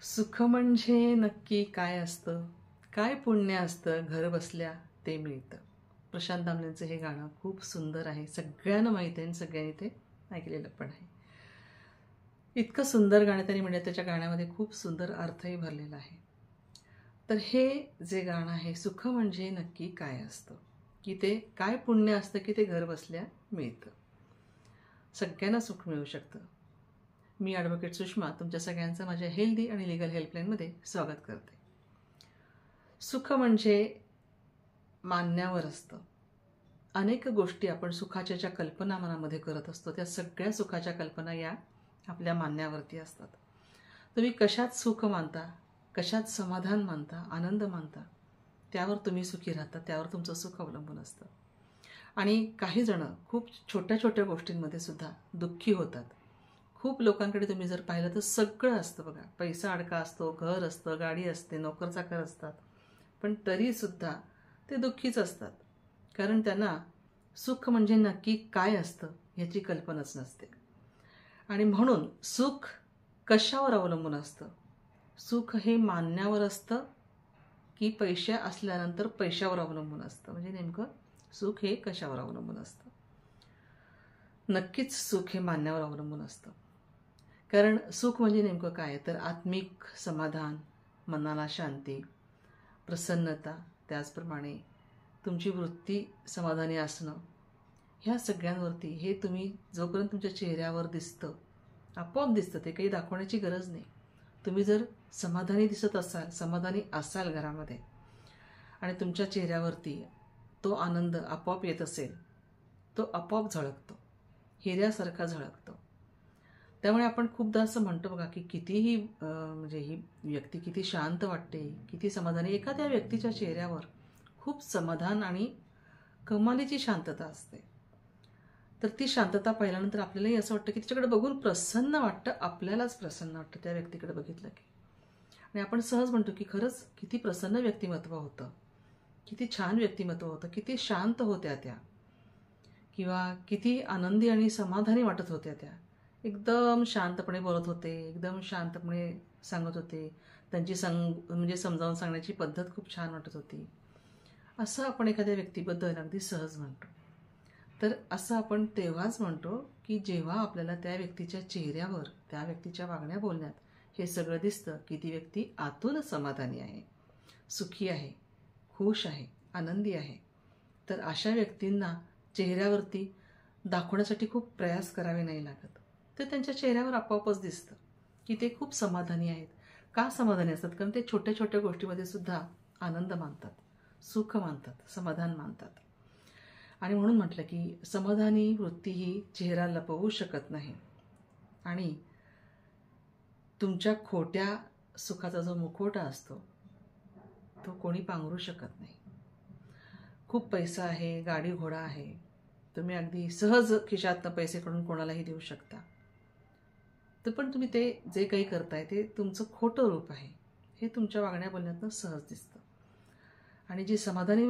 सुख म्हणजे नक्की काय असतं? काय पुण्य असतं घर बसल्या ते मिळतं. प्रशांत दामलेंचं हे गाणं खूप सुंदर आहे. सगळ्यांना माहीत आहे आणि सगळ्यांनी ते ऐकलेलं पण आहे. इतकं सुंदर गाणं त्यांनी म्हणजे त्याच्या गाण्यामध्ये खूप सुंदर अर्थही भरलेला आहे. तर हे जे गाणं आहे, सुख म्हणजे नक्की काय असतं? की ते काय पुण्य असतं की ते घर बसल्या मिळतं. सगळ्यांना सुख मिळू शकतं. मी ॲडव्होकेट सुषमा तुमच्या सगळ्यांचं माझ्या हेल्दी आणि लिगल हेल्पलाईनमध्ये स्वागत करते. सुख म्हणजे मान्यावर असतं. अनेक गोष्टी आपण सुखाच्या ज्या कल्पना मनामध्ये करत असतो त्या सगळ्या सुखाच्या कल्पना या आपल्या मान्यावरती असतात. तुम्ही कशात सुख मानता, कशात समाधान मानता, आनंद मानता, त्यावर तुम्ही सुखी राहता, त्यावर तुमचं सुख अवलंबून असतं. आणि काही जणं खूप छोट्या छोट्या गोष्टींमध्ये सुद्धा दुःखी होतात. खूप लोकांकडे तुम्ही जर पाहिलं तर सगळं असतं बघा. पैसा अडका असतो, घर असतं, गाडी असते, नोकरचाकर असतात, पण तरीसुद्धा ते दुःखीच असतात. कारण त्यांना सुख म्हणजे नक्की काय असतं ह्याची कल्पनाच नसते. आणि म्हणून सुख कशावर अवलंबून असतं? सुख हे मानण्यावर असतं की पैसे असल्यानंतर पैशावर अवलंबून असतं? म्हणजे नेमकं सुख हे कशावर अवलंबून असतं? नक्कीच सुख हे मानण्यावर अवलंबून असतं. कारण सुख म्हणजे नेमकं काय? तर आत्मिक समाधान, मनाला शांती, प्रसन्नता, त्याचप्रमाणे तुमची वृत्ती समाधानी असणं, ह्या सगळ्यांवरती हे तुम्ही जोपर्यंत तुमच्या चेहऱ्यावर दिसतं, आपोआप दिसतं, ते काही दाखवण्याची गरज नाही. तुम्ही जर समाधानी दिसत असाल, समाधानी असाल घरामध्ये आणि तुमच्या चेहऱ्यावरती तो आनंद आपोआप येत असेल, तो आपोआप झळकतो, हिऱ्यासारखा झळकतो. त्यामुळे आपण खूपदा असं म्हणतो बघा की कितीही म्हणजे ही व्यक्ती किती शांत वाटते, किती समाधानी. एखाद्या व्यक्तीच्या चेहऱ्यावर खूप समाधान आणि कमालीची शांतता असते. तर ती शांतता पाहिल्यानंतर आपल्यालाही असं वाटतं की तिच्याकडे बघून प्रसन्न वाटतं, आपल्यालाच प्रसन्न वाटतं त्या व्यक्तीकडे बघितलं की. आणि आपण सहज म्हणतो की खरंच किती प्रसन्न व्यक्तिमत्व होतं, किती छान व्यक्तिमत्व होतं, किती शांत होत्या त्या, किंवा किती आनंदी आणि समाधानी वाटत होत्या त्या. एकदम शांतपणे बोलत होते, एकदम शांतपणे सांगत होते. त्यांची म्हणजे समजावून सांगण्याची पद्धत खूप छान वाटत होती. असं आपण एखाद्या व्यक्तीबद्दल अगदी सहज म्हणतो. तर असं आपण तेव्हाच म्हणतो की जेव्हा आपल्याला त्या व्यक्तीच्या चेहऱ्यावर, त्या व्यक्तीच्या वागण्या बोलण्यात हे सगळं दिसतं की ती व्यक्ती आतून समाधानी आहे, सुखी आहे, खुश आहे, आनंदी आहे. तर अशा व्यक्तींना चेहऱ्यावरती दाखवण्यासाठी खूप प्रयास करावे नाही लागत. ते त्यांच्या चेहऱ्यावर आपोआपच दिसतं की ते खूप समाधानी आहेत. का समाधानी असतात? कारण ते छोट्या छोट्या गोष्टीमध्ये सुद्धा आनंद मानतात, सुख मानतात, समाधान मानतात. आणि म्हणून म्हटलं की समाधानी वृत्ती ही चेहरा लपवू शकत नाही. आणि तुमच्या खोट्या सुखाचा जो मुखवटा असतो तो कोणी पांघरू शकत नाही. खूप पैसा आहे, गाडी घोडा आहे, तुम्ही अगदी सहज खिशातनं पैसे काढून कोणालाही देऊ शकता. तर पण तुम्ही ते जे काही करताय ते तुमचं खोटं रूप आहे, हे तुमच्या वागण्या बोलण्यातनं सहज दिसतं. आणि जी समाधानी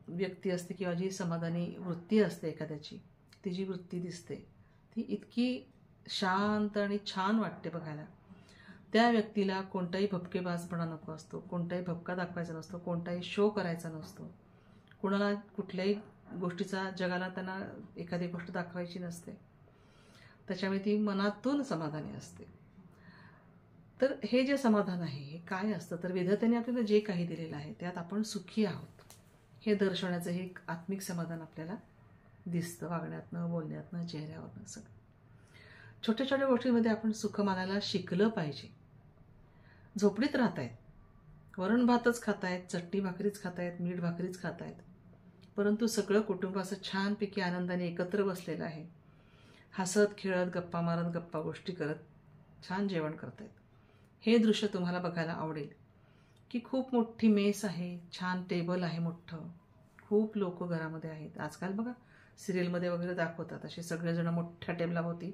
व्यक्ती असते किंवा जी समाधानी वृत्ती असते एखाद्याची, ती जी वृत्ती दिसते ती इतकी शांत आणि छान वाटते बघायला. त्या व्यक्तीला कोणताही भपकेबाजपणा नको असतो, कोणताही भपका दाखवायचा नसतो, कोणताही शो करायचा नसतो, कुणाला कुठल्याही गोष्टीचा जगाला त्यांना एखादी गोष्ट दाखवायची नसते. त्याच्यामुळे ती मनातून समाधानी असते. तर हे जे समाधान आहे हे काय असतं? तर विधात्याने आपल्याला जे काही दिलेलं आहे त्यात आपण सुखी आहोत हे दर्शवण्याचं हे एक आत्मिक समाधान आपल्याला दिसतं वागण्यातनं, बोलण्यातनं, चेहऱ्यावरनं सगळं. छोट्या छोट्या गोष्टींमध्ये आपण सुख मानायला शिकलं पाहिजे. झोपडीत राहतायत, वरण भातच खातायत, चटणी भाकरीच खातायत, मीठ भाकरीच खातायत, परंतु सगळं कुटुंब असं छानपैकी आनंदाने एकत्र बसलेलं आहे. हसत खेळत, गप्पा मारत, गप्पा गोष्टी करत छान जेवण करतायत. हे दृश्य तुम्हाला बघायला आवडेल की खूप मोठी मेस आहे, छान टेबल आहे मोठं, खूप लोक घरामध्ये आहेत. आजकाल बघा सिरियलमध्ये वगैरे दाखवतात असे सगळेजण मोठ्या टेबलाभोवती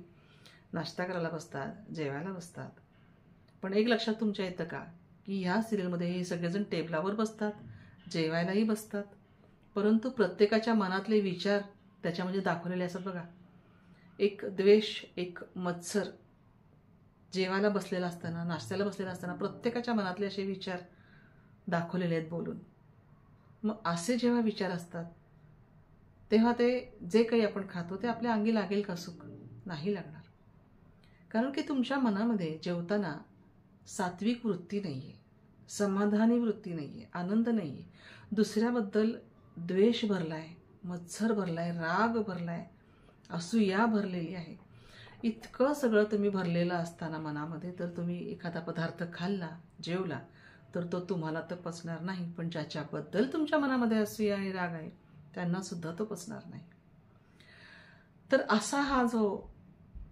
नाश्ता करायला बसतात, जेवायला बसतात. पण एक लक्षात तुमच्या येतं का की ह्या सिरियलमध्ये हे सगळेजण टेबलावर बसतात, जेवायलाही बसतात, परंतु प्रत्येकाच्या मनातले विचार त्याच्यामध्ये दाखवलेले असतात बघा. एक द्वेष, एक मत्सर, जेवायला बसलेला असताना, नाश्त्याला बसलेला असताना प्रत्येकाच्या मनातले असे विचार दाखवलेले आहेत बोलून. मग असे जेव्हा विचार असतात तेव्हा ते जे काही आपण खातो ते आपल्या अंगी लागेल का सुख? नाही लागणार. कारण की तुमच्या मनामध्ये जेवताना सात्विक वृत्ती नाही आहे, समाधानी वृत्ती नाही आहे, आनंद नाही आहे. दुसऱ्याबद्दल द्वेष भरला आहे, मत्सर भरला आहे, राग भरला आहे, असूया भरलेली आहे. इतकं सगळं तुम्ही भरलेलं असताना मनामध्ये तर तुम्ही एखादा पदार्थ खाल्ला, जेवला, तर तो तुम्हाला तर पचणार नाही. पण ज्याच्याबद्दल तुमच्या मनामध्ये असूया आणि राग आहे त्यांनासुद्धा तो पचणार नाही. तर असा हा जो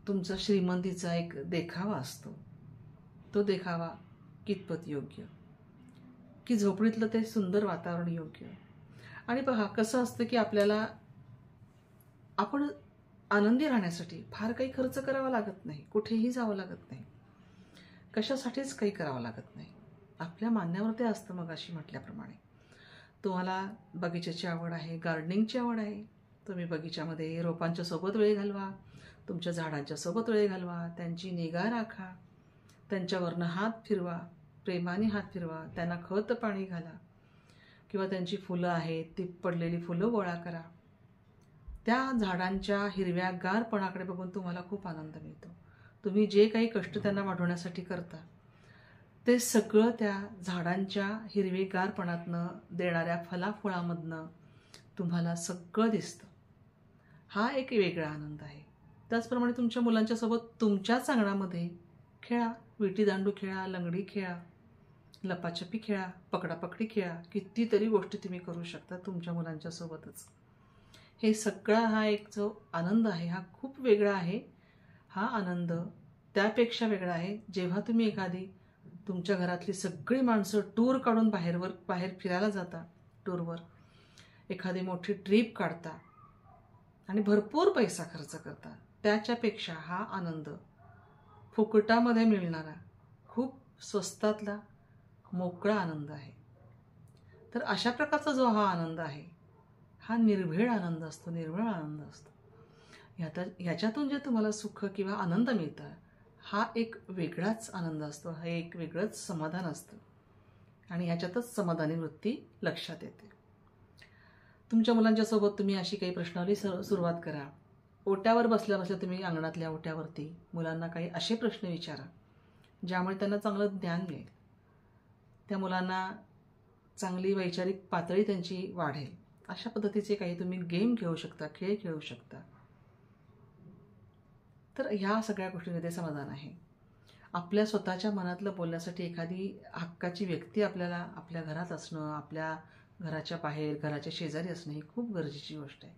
तुमचा श्रीमंतीचा एक देखावा असतो, तो देखावा कितपत योग्य, की झोपडीतलं ते सुंदर वातावरण योग्य. आणि पहा कसं असतं की आपल्याला आपण आनंदी राहण्यासाठी फार काही खर्च करावा लागत नाही, कुठेही जावं लागत नाही, कशासाठीच काही करावं लागत नाही. आपल्या मान्यावर ते असतं. मग अशी म्हटल्याप्रमाणे तुम्हाला बगीच्याची आवड आहे, गार्डनिंगची आवड आहे, तुम्ही बगीच्यामध्ये रोपांच्या सोबत वेळ घालवा, तुमच्या झाडांच्या सोबत वेळ घालवा, त्यांची निगा राखा, त्यांच्यावरनं हात फिरवा, प्रेमाने हात फिरवा, त्यांना खत पाणी घाला, किंवा त्यांची फुलं आहेत ती पडलेली फुलं गोळा करा. त्या झाडांच्या हिरव्यागारपणाकडे बघून तुम्हाला खूप आनंद मिळतो. तुम्ही जे काही कष्ट त्यांना वाढवण्यासाठी करता ते सगळं त्या झाडांच्या हिरवेगारपणातनं देणाऱ्या फळामधनं तुम्हाला सगळं दिसतं. हा एक वेगळा आनंद आहे. त्याचप्रमाणे तुमच्या मुलांच्या सोबत तुमच्याच अंगणामध्ये खेळा, विटीदांडू खेळा, लंगडी खेळा, लपाछपी खेळा, पकडापकडी खेळा, कितीतरी गोष्टी तुम्ही करू शकता तुमच्या मुलांच्या सोबतच. हे सगळा हा एक जो आनंद आहे हा खूप वेगळा आहे. हा आनंद त्यापेक्षा वेगळा आहे जेव्हा तुम्ही एखादी तुमच्या घरातली सगळी माणसं टूर काढून बाहेर फिरायला जाता, टूरवर एखादी मोठी ट्रिप काढता आणि भरपूर पैसा खर्च करता. त्याच्यापेक्षा हा आनंद फुकटामध्ये मिळणारा खूप स्वस्तातला मोकळा आनंद आहे. तर अशा प्रकारचा जो हा आनंद आहे हा निर्भेळ आनंद असतो, निर्मळ आनंद असतो. ह्याच्यातून जे तुम्हाला सुख किंवा आनंद मिळतं हा एक वेगळाच आनंद असतो, हा एक वेगळंच समाधान असतं. आणि ह्याच्यातच समाधानी वृत्ती लक्षात येते. तुमच्या मुलांच्या सोबत तुम्ही अशी काही प्रश्नावली सुरुवात करा. ओट्यावर बसल्या बसल्या तुम्ही अंगणातल्या ओट्यावरती मुलांना काही असे प्रश्न विचारा ज्यामुळे त्यांना चांगलं ज्ञान मिळेल, त्या मुलांना चांगली वैचारिक पातळी त्यांची वाढेल. अशा पद्धतीचे काही तुम्ही गेम खेळू शकता, खेळ खेळू शकता. तर ह्या सगळ्या गोष्टींमध्ये समाधान आहे. आपल्या स्वतःच्या मनातलं बोलण्यासाठी एखादी हक्काची व्यक्ती आपल्याला आपल्या घरात असणं, आपल्या घराच्या बाहेर, घराच्या शेजारी असणं ही खूप गरजेची गोष्ट आहे.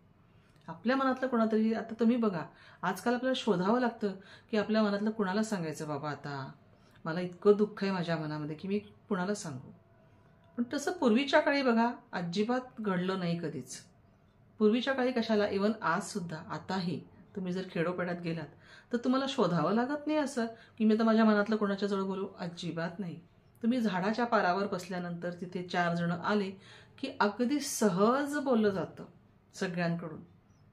आपल्या मनातलं कोणातरी, आता तुम्ही बघा आजकाल आपल्याला शोधावं लागतं की आपल्या मनातलं कुणाला सांगायचं. बाबा आता मला इतकं दुःख आहे माझ्या मनामध्ये की मी कुणाला सांगू. पण तसं पूर्वीच्या काळी बघा अजिबात घडलं नाही कधीच. पूर्वीच्या काळी कशाला, इवन आजसुद्धा आताही तुम्ही जर खेडोपाड्यात गेलात तर तुम्हाला शोधावं लागत नाही असं की मी तर माझ्या मनातलं कोणाच्या जवळ बोलू. अजिबात नाही. तुम्ही झाडाच्या पारावर बसल्यानंतर तिथे 4 जण आले की अगदी सहज बोललं जातं सगळ्यांकडून.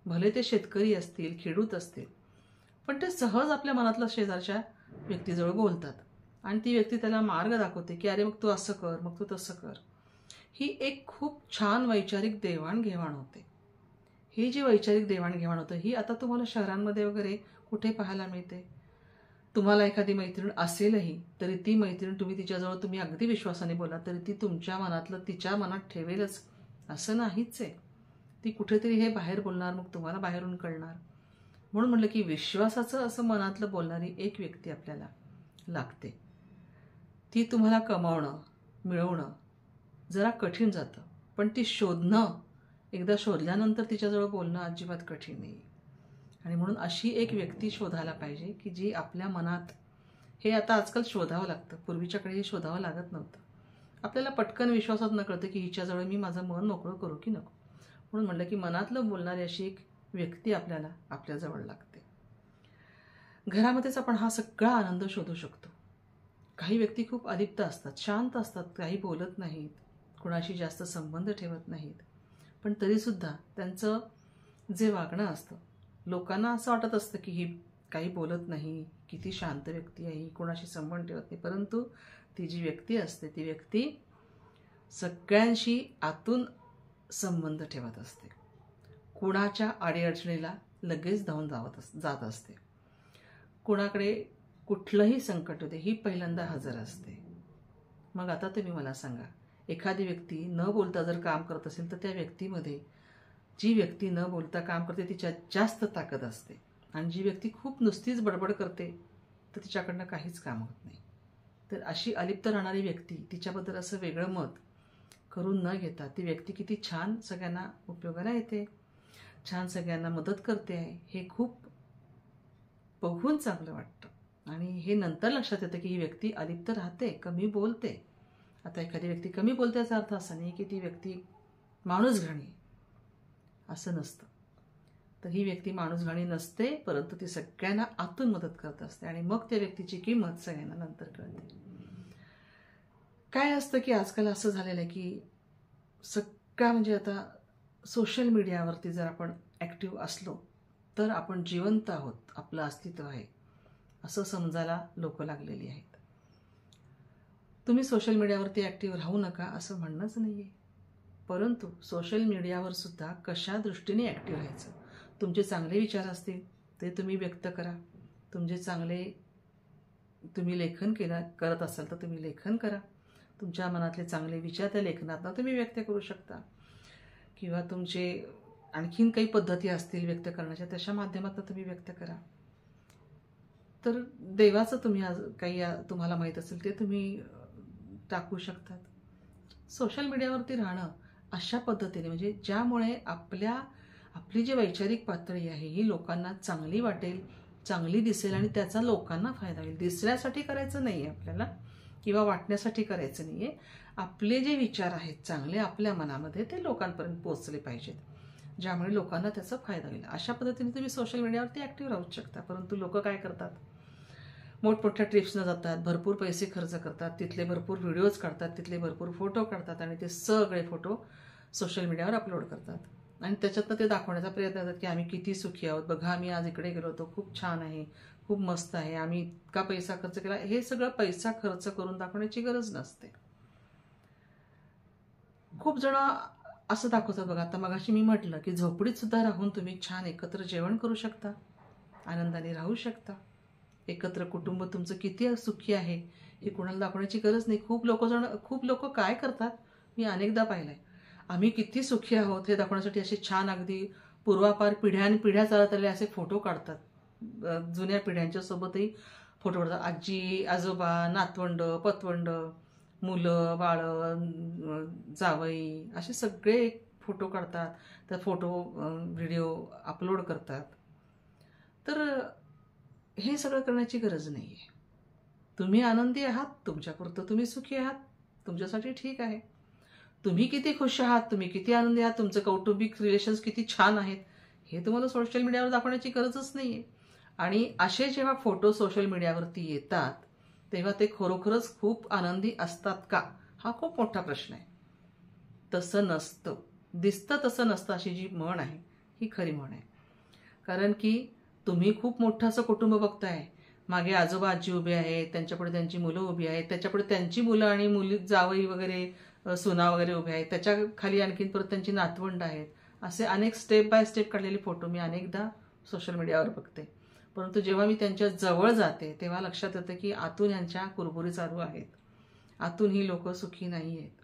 भले ते शेतकरी असतील, खेडूत असतील, पण ते सहज आपल्या मनातलं शेजारच्या व्यक्तीजवळ बोलतात आणि ती व्यक्ती त्याला मार्ग दाखवते की अरे मग तू असं कर, मग तू तसं कर. ही एक खूप छान वैचारिक देवाणघेवाण होते. ही जी वैचारिक देवाणघेवाण होतं ही आता तुम्हाला शहरांमध्ये वगैरे कुठे पाहायला मिळते. तुम्हाला एखादी मैत्रीण असेलही तरी ती मैत्रीण तिच्याजवळ तुम्ही अगदी विश्वासाने बोला तरी ती तुमच्या मनातलं तिच्या मनात ठेवेलच असं नाहीच आहे. ती कुठेतरी हे बाहेर बोलणार, मग तुम्हाला बाहेरून कळणार. म्हणून म्हटलं की विश्वासाचं असं मनातलं बोलणारी एक व्यक्ती आपल्याला लागते. ती तुम्हाला कमावणं, मिळवणं जरा कठीण जातं, पण ती शोधणं, एकदा शोधल्यानंतर तिच्याजवळ बोलणं अजिबात कठीण नाही. आणि म्हणून अशी एक व्यक्ती शोधायला पाहिजे की जी आपल्या मनात, हे आता आजकाल शोधावं लागतं, पूर्वीच्या काळी हे शोधावं लागत नव्हतं. आपल्याला पटकन विश्वासात न कळतं की हिच्याजवळ मी माझं मन मोकळं करू की नको. म्हणून म्हटलं की मनातलं बोलणारी अशी एक व्यक्ती आपल्याला आपल्याजवळ लागते. घरामध्येच आपण हा सगळा आनंद शोधू शकतो. काही व्यक्ती खूप अलिप्त असतात, शांत असतात, काही बोलत नाहीत, कुणाशी जास्त संबंध ठेवत नाहीत, पण तरीसुद्धा त्यांचं जे वागणं असतं लोकांना असं वाटत असतं की ही काही बोलत नाही, किती शांत व्यक्ती आहे, कोणाशी संबंध ठेवत नाही, परंतु ती जी व्यक्ती असते ती व्यक्ती सगळ्यांशी आतून संबंध ठेवत असते. कुणाच्या अडीअडचणीला लगेच धावून जात असते. कुणाकडे कुठलंही संकट होते ही पहिल्यांदा हजर असते. मग आता तुम्ही मला सांगा, एखादी व्यक्ती न बोलता जर काम करत असेल तर त्या व्यक्तीमध्ये जी व्यक्ती न बोलता काम करते तिच्यात जास्त ताकद असते, आणि जी व्यक्ती खूप नुसतीच बडबड करते तर तिच्याकडनं काहीच काम होत नाही. तर अशी अलिप्त राहणारी व्यक्ती, तिच्याबद्दल असं वेगळं मत करून न घेता ती व्यक्ती किती छान सगळ्यांना उपयोगाला येते, छान सगळ्यांना मदत करते आहे, हे खूप बघून चांगलं वाटतं. आणि हे नंतर लक्षात येतं की ही व्यक्ती अलिप्त राहते, कमी बोलते. आता एखादी व्यक्ती कमी बोलते याचा अर्थ असा नाही की ती व्यक्ती माणूसघाणी, असं नसतं. तर ही व्यक्ती माणूसघाणी नसते, परंतु ती सगळ्यांना आतून मदत करत असते, आणि मग त्या व्यक्तीची किंमत सगळ्यांना नंतर कळते. काय असतं की आजकाल असं झालेलं आहे की सगळं म्हणजे आता सोशल मीडियावरती जर आपण ॲक्टिव्ह असलो तर आपण जिवंत आहोत, आपलं अस्तित्व आहे असं समजायला लोक लागलेली आहेत. तुम्ही सोशल मीडियावरती ॲक्टिव्ह राहू नका असं म्हणणंच नाही आहे, परंतु सोशल मीडियावर सुद्धा कशा दृष्टीने ॲक्टिव्ह राहायचं. तुमचे चांगले विचार असतील ते तुम्ही व्यक्त करा. तुमचे चांगले तुम्ही लेखन करत असाल तर तुम्ही लेखन करा. तुमच्या मनातले चांगले विचार त्या लेखनातनं तुम्ही व्यक्त करू शकता, किंवा तुमचे आणखीन काही पद्धती असतील व्यक्त करण्याच्या, त्याच्या माध्यमातून तुम्ही व्यक्त करा. तर देवाचं तुम्ही काही तुम्हाला माहीत असेल ते तुम्ही टाकू शकतात. सोशल मीडियावरती राहणं अशा पद्धतीने, म्हणजे ज्यामुळे आपली जी वैचारिक पातळी आहे ही लोकांना चांगली वाटेल, चांगली दिसेल, आणि त्याचा लोकांना फायदा होईल. दिसण्यासाठी करायचं नाही आहे आपल्याला, किंवा वाटण्यासाठी करायचं नाही आहे. आपले जे विचार आहेत चांगले आपल्या मनामध्ये, ते लोकांपर्यंत पोहोचले पाहिजेत, ज्यामुळे लोकांना त्याचा फायदा होईल. अशा पद्धतीने तुम्ही सोशल मीडियावरती ॲक्टिव्ह राहू शकता. परंतु लोक काय करतात, मोठमोठ्या ट्रिप्सनं जातात, भरपूर पैसे खर्च करतात, तिथले भरपूर व्हिडिओज काढतात, तिथले भरपूर फोटो काढतात, आणि ते सगळे फोटो सोशल मीडियावर अपलोड करतात. आणि त्याच्यातनं ते दाखवण्याचा प्रयत्न करतात की आम्ही किती सुखी आहोत, बघा आम्ही आज इकडे गेलो होतो, खूप छान आहे, खूप मस्त आहे, आम्ही इतका पैसा खर्च केला. हे सगळं पैसा खर्च करून दाखवण्याची गरज नसते. खूप जण असं दाखवतात बघा. आता मगाशी मी म्हटलं की झोपडीत सुद्धा राहून तुम्ही छान एकत्र जेवण करू शकता, आनंदाने राहू शकता. एकत्र कुटुंब तुमचं किती सुखी आहे हे कोणाला दाखवण्याची गरज नाही. खूप लोक काय करतात, मी अनेकदा पाहिलंय, आम्ही किती सुखी आहोत हे दाखवण्यासाठी असे छान अगदी पूर्वापार पिढ्या चालत आले असे फोटो काढतात. जुन्या पिढ्यांच्या सोबतही फोटो काढतात. आजी आजोबा, नातवंड पतवंड, मुलं बाळं, जावई, असे सगळे फोटो काढतात. त्या फोटो व्हिडिओ अपलोड करतात. तर हे सगळं करण्याची गरज नाही आहे. तुम्ही आनंदी आहात, तुमच्यापुरतं तुम्ही सुखी आहात, तुमच्यासाठी ठीक आहे. तुम्ही किती खुश आहात, तुम्ही किती आनंदी आहात, तुमचं कौटुंबिक रिलेशन्स किती छान आहेत, हे तुम्हाला सोशल मीडियावर दाखवण्याची गरजच नाही आहे. आणि असे जेव्हा फोटो सोशल मीडियावरती येतात तेव्हा ते खरोखरच खूप आनंदी असतात का, हा खूप मोठा प्रश्न आहे. तसं नसतं, दिसतं तसं नसतं, अशी जी म्हण आहे ही खरी म्हण आहे. कारण की तुम्ही खूप मोठं असं कुटुंब बघताय, मागे आजोबा आजी उभे आहेत, त्यांच्यापुढे त्यांची मुलं उभी आहेत, त्याच्यापुढे त्यांची मुलं आणि मुली जावई वगैरे सुना वगैरे उभे आहेत, त्याच्या खाली आणखीन परत त्यांची नातवंड आहेत. असे अनेक स्टेप बाय स्टेप काढलेले फोटो मी अनेकदा सोशल मीडियावर बघते. परंतु जेव्हा मी त्यांच्या जवळ जाते तेव्हा लक्षात येतं की आतून यांच्या कुरबुरी चालू आहेत. आतून ही लोक सुखी नाही आहेत.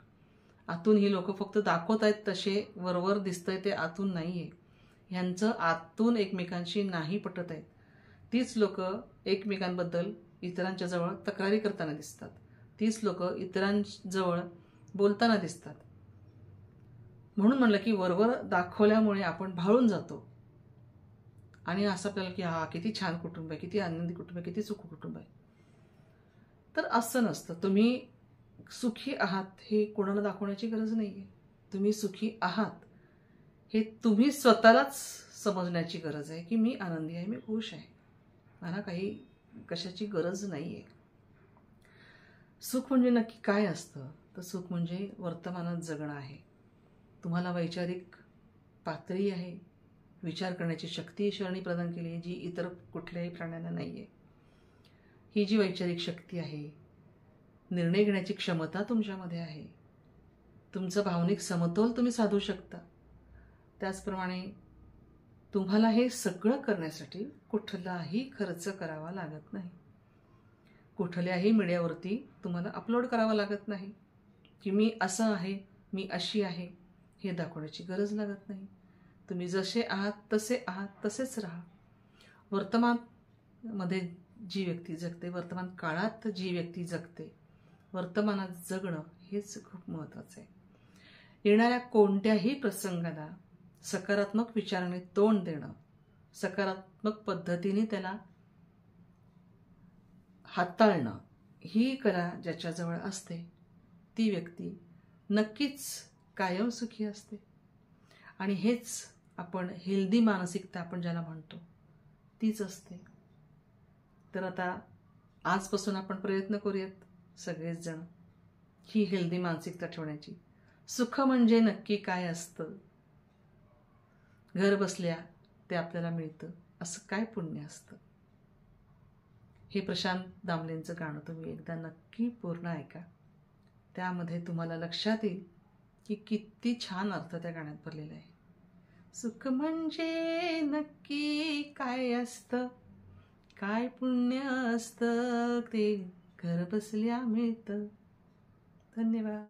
आतून ही लोक फक्त दाखवत आहेत तसे, वरवर दिसतंय ते आतून नाही आहे. ह्यांचं आतून एकमेकांशी नाही पटत आहेत. तीच लोक एकमेकांबद्दल इतरांच्या जवळ तक्रारी करताना दिसतात. तीच लोक इतरांजवळ बोलताना दिसतात. म्हणून म्हणलं की वरवर दाखवल्यामुळे आपण भाळून जातो आणि असं आपल्याला की हा किती छान कुटुंब आहे, किती आनंदी कुटुंब आहे, किती सुखी कुटुंब आहे. तर असं नसतं. तुम्ही सुखी आहात हे कोणाला दाखवण्याची गरज नाही आहे. तुम्ही सुखी आहात हे तुम्ही स्वतःलाच समजण्याची गरज आहे की मी आनंदी आहे, मी खुश आहे, मला काही कशाची गरज नाही आहे. सुख म्हणजे नक्की काय असतं, तर सुख म्हणजे वर्तमानात जगणं आहे. तुम्हाला वैचारिक पातळी आहे, विचार करण्याची शक्ती ईश्वराने प्रदान केली आहे, जी इतर कुठल्याही प्राण्यांना नाही आहे. ही जी वैचारिक शक्ती आहे, निर्णय घेण्याची क्षमता तुमच्यामध्ये आहे. तुमचं भावनिक समतोल तुम्ही साधू शकता. त्याचप्रमाणे तुम्हाला हे सगळं करण्यासाठी कुठलाही खर्च करावा लागत नाही. कुठल्याही मीडियावरती तुम्हाला अपलोड करावं लागत नाही की मी असं आहे, मी अशी आहे, हे दाखवण्याची गरज लागत नाही. तुम्ही जसे आहात तसेच राहा. वर्तमानमध्ये जी व्यक्ती जगते, वर्तमान काळात जी व्यक्ती जगते, वर्तमानात जगणं हेच खूप महत्त्वाचं आहे. येणाऱ्या कोणत्याही प्रसंगाला सकारात्मक विचाराने तोंड देणं, सकारात्मक पद्धतीने त्याला हाताळणं, ही कला ज्याच्याजवळ असते ती व्यक्ती नक्कीच कायम सुखी असते. आणि हेच आपण हेल्दी मानसिकता आपण ज्याला म्हणतो तीच असते. तर आता आजपासून आपण प्रयत्न करूयात सगळेच जण ही हेल्दी मानसिकता ठेवण्याची. सुख म्हणजे नक्की काय असतं, घर बसल्या ते आपल्याला मिळतं, असं काय पुण्य असतं. हे प्रशांत दामलेंचं गाणं तुम्ही एकदा नक्की पूर्ण ऐका. त्यामध्ये तुम्हाला लक्षात येईल की किती छान अर्थ त्या गाण्यात भरलेला आहे. सुख म्हणजे नक्की काय असतं, काय पुण्य असतं, ते घर बसल्या मिळतं. धन्यवाद.